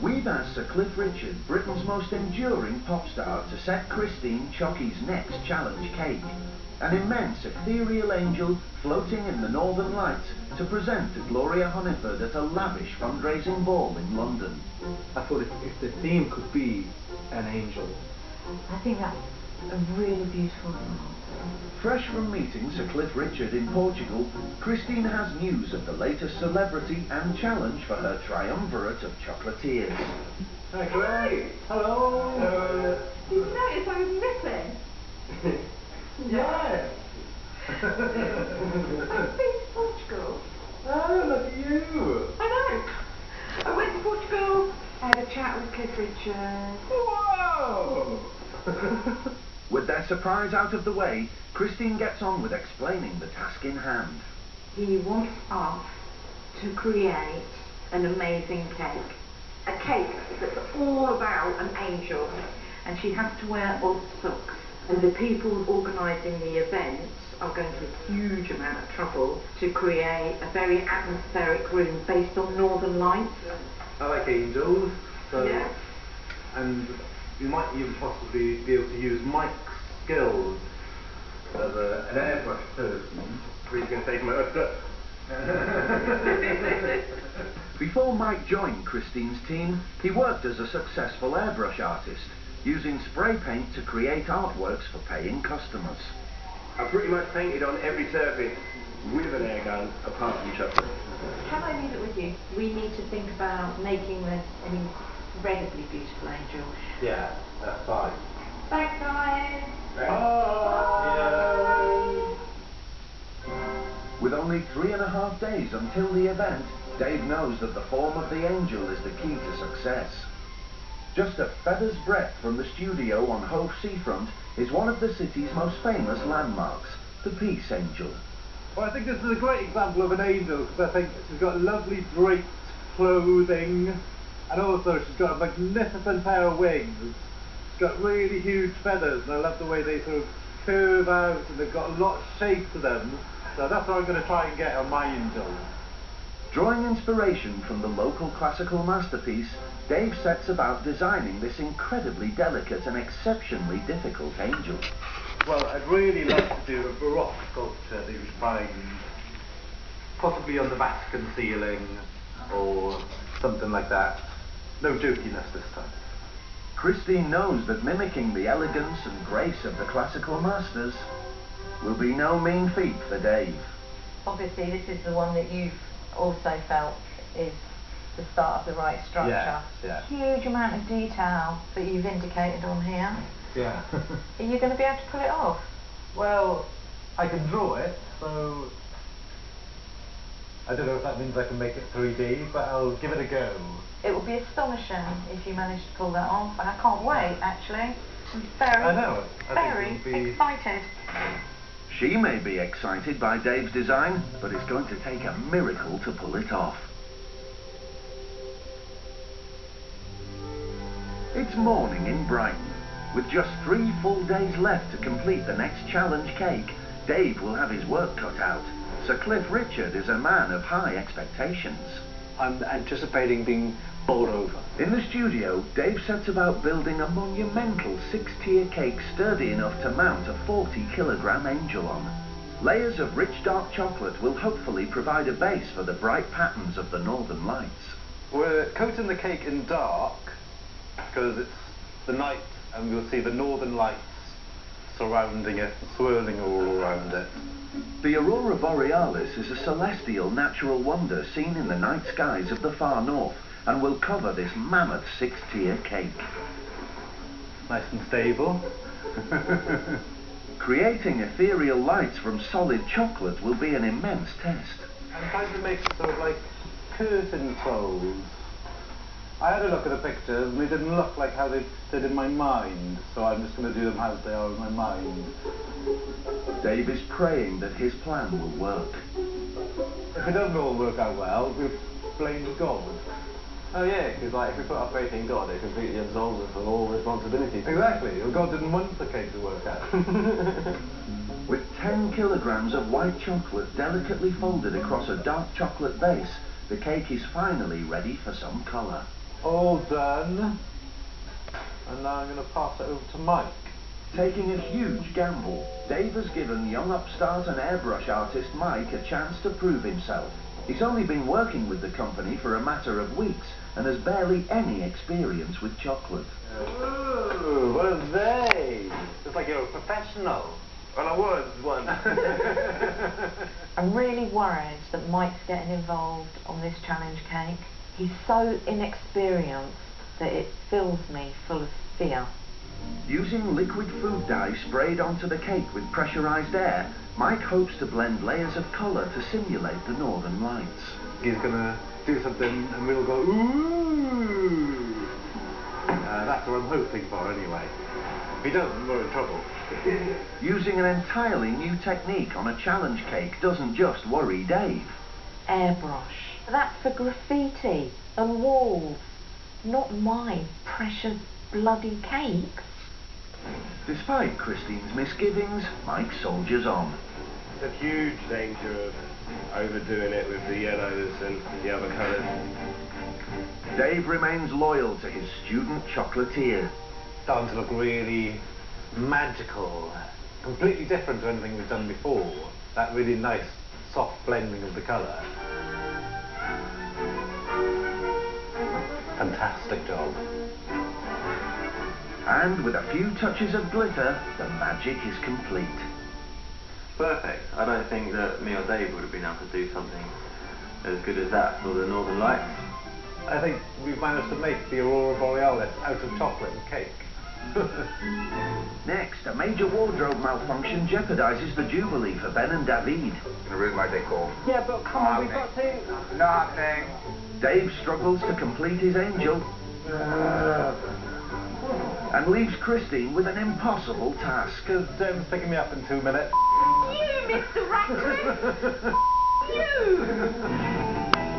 We've asked Sir Cliff Richard, Britain's most enduring pop star, to set Christine Chocky's next challenge cake. An immense ethereal angel floating in the Northern Lights to present to Gloria Hunniford at a lavish fundraising ball in London. I thought if the theme could be an angel. I think that's a really beautiful thing. Fresh from meeting Sir Cliff Richard in Portugal, Christine has news of the latest celebrity and challenge for her triumvirate of chocolatiers. Hi, great. Hello. Did you notice I was missing? Yes. I've been to Portugal. Oh, look at you. I know. I went to Portugal, I had a chat with Cliff Richard. Whoa! With their surprise out of the way, Christine gets on with explaining the task in hand. He wants us to create an amazing cake. A cake that's all about an angel. And she has to wear odd socks. And the people organising the event are going to a huge amount of trouble to create a very atmospheric room based on Northern Lights. I like angels, so... Yeah. And you might even possibly be able to use Mike's skills as an airbrush person. He's going to take my Before Mike joined Christine's team, he worked as a successful airbrush artist, using spray paint to create artworks for paying customers. I pretty much painted on every surface with an air gun, apart from chocolate. Can I leave it with you? We need to think about making this an incredibly beautiful angel. Yeah, that's fine. Thanks, guys. Bye. With only 3.5 days until the event, Dave knows that the form of the angel is the key to success. Just a feather's breadth from the studio on Hove Seafront is one of the city's most famous landmarks, the Peace Angel. Well, I think this is a great example of an angel, because I think she's got lovely draped clothing, and also she's got a magnificent pair of wings. She's got really huge feathers, and I love the way they sort of curve out, and they've got a lot of shape to them, so that's what I'm going to try and get on my angel. Drawing inspiration from the local classical masterpiece, Dave sets about designing this incredibly delicate and exceptionally difficult angel. Well, I'd really like to do a Baroque sculpture that you would find possibly on the Vatican ceiling or something like that. No jokiness this time. Christine knows that mimicking the elegance and grace of the classical masters will be no mean feat for Dave. Obviously, this is the one that you've also felt is the start of the right structure. Yeah. Huge amount of detail that you've indicated on here. Yeah. Are you going to be able to pull it off? Well, I can draw it, so I don't know if that means I can make it 3D, but I'll give it a go. It will be astonishing if you manage to pull that off, and I can't wait, actually. I'm very, I know. very excited. She may be excited by Dave's design, but it's going to take a miracle to pull it off. It's morning in Brighton. With just 3 full days left to complete the next challenge cake, Dave will have his work cut out. Sir Cliff Richard is a man of high expectations. I'm anticipating being bowled over. In the studio, Dave sets about building a monumental 6-tier cake sturdy enough to mount a 40-kilogram angel on. Layers of rich dark chocolate will hopefully provide a base for the bright patterns of the Northern Lights. We're coating the cake in dark because it's the night and we'll see the Northern Lights surrounding it, swirling all around it. The aurora borealis is a celestial natural wonder seen in the night skies of the far north and will cover this mammoth 6-tier cake. Nice and stable. Creating ethereal lights from solid chocolate will be an immense test. I'm trying to make sort of like curtain folds. I had a look at the pictures and they didn't look like how they did in my mind, so I'm just going to do them as they are in my mind. Dave is praying that his plan will work. If it doesn't all work out well, we'll blame God. Oh yeah, because like if we put our faith in God, it completely absolves us of all responsibility. Exactly, well, God didn't want the cake to work out. With 10 kilograms of white chocolate delicately folded across a dark chocolate base, the cake is finally ready for some colour. All done. And now I'm going to pass it over to Mike. Taking a huge gamble, Dave has given young upstart and airbrush artist Mike a chance to prove himself. He's only been working with the company for a matter of weeks and has barely any experience with chocolate. Ooh, what are they? It's like you're a professional. Well, I was once. I'm really worried that Mike's getting involved on this challenge cake. He's so inexperienced that it fills me full of fear. Using liquid food dye sprayed onto the cake with pressurised air, Mike hopes to blend layers of colour to simulate the northern lights. He's going to do something and we'll go, ooh! That's what I'm hoping for anyway. If he doesn't, we're in trouble. Using an entirely new technique on a challenge cake doesn't just worry Dave. Airbrush. That's for graffiti and walls, not my precious bloody cakes. Despite Christine's misgivings, Mike soldiers on. There's a huge danger of overdoing it with the yellows and the other colours. Dave remains loyal to his student chocolatier. Starting to look really magical, completely different to anything we've done before. That really nice soft blending of the colour. Fantastic job. And with a few touches of glitter, the magic is complete. Perfect. I don't think that me or Dave would have been able to do something as good as that for the Northern Lights. I think we've managed to make the Aurora Borealis out of chocolate and cake. Next, a major wardrobe malfunction jeopardises the Jubilee for Ben and David. Gonna ruin my decor. Yeah, but come on, we've got to... Nothing. Dave struggles to complete his angel and leaves Christine with an impossible task. Because Jim's picking me up in 2 minutes. You, Mr. Ratcliffe! You!